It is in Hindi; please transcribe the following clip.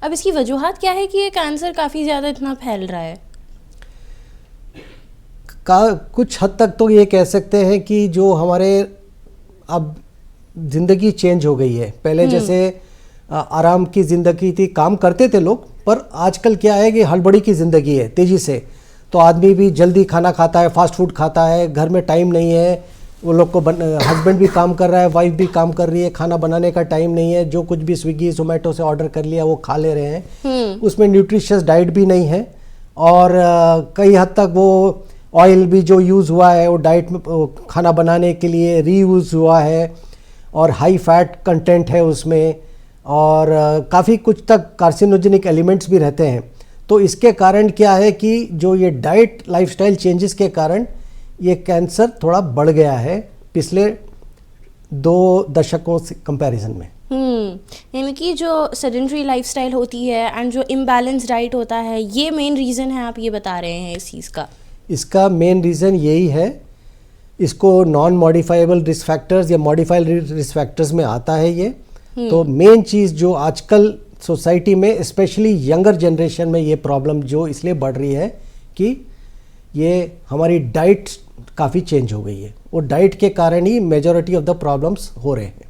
अब इसकी वजूहात क्या है कि ये कैंसर काफ़ी ज़्यादा इतना फैल रहा है? कुछ हद तक तो ये कह सकते हैं कि जो हमारे अब ज़िंदगी चेंज हो गई है। पहले जैसे आराम की ज़िंदगी थी, काम करते थे लोग, पर आजकल क्या है कि हड़बड़ी की ज़िंदगी है तेज़ी से। तो आदमी भी जल्दी खाना खाता है, फास्ट फूड खाता है, घर में टाइम नहीं है, वो लोग को हस्बैंड भी काम कर रहा है, वाइफ भी काम कर रही है, खाना बनाने का टाइम नहीं है, जो कुछ भी स्विगी जोमेटो से ऑर्डर कर लिया वो खा ले रहे हैं। उसमें न्यूट्रिशियस डाइट भी नहीं है, और कई हद तक वो ऑयल भी जो यूज़ हुआ है वो डाइट में खाना बनाने के लिए रीयूज़ हुआ है, और हाई फैट कंटेंट है उसमें, और काफ़ी कुछ तक कार्सिनोजेनिक एलिमेंट्स भी रहते हैं। तो इसके कारण क्या है कि जो ये डाइट लाइफस्टाइल चेंजेस के कारण ये कैंसर थोड़ा बढ़ गया है पिछले 2 दशकों से कंपैरिजन में। यानी कि जो सेडेंटरी लाइफस्टाइल होती है एंड जो इम्बैलेंस डाइट होता है, ये मेन रीज़न है, आप ये बता रहे हैं इस चीज़ का? इसका मेन रीज़न यही है। इसको नॉन मॉडिफाइबल रिस्क फैक्टर्स या मॉडिफाइड रिस्क फैक्टर्स में आता है ये। तो मेन चीज़ जो आजकल सोसाइटी में स्पेशली यंगर जनरेशन में ये प्रॉब्लम जो इसलिए बढ़ रही है कि ये हमारी डाइट काफ़ी चेंज हो गई है। वो डाइट के कारण ही मेजॉरिटी ऑफ द प्रॉब्लम्स हो रहे हैं।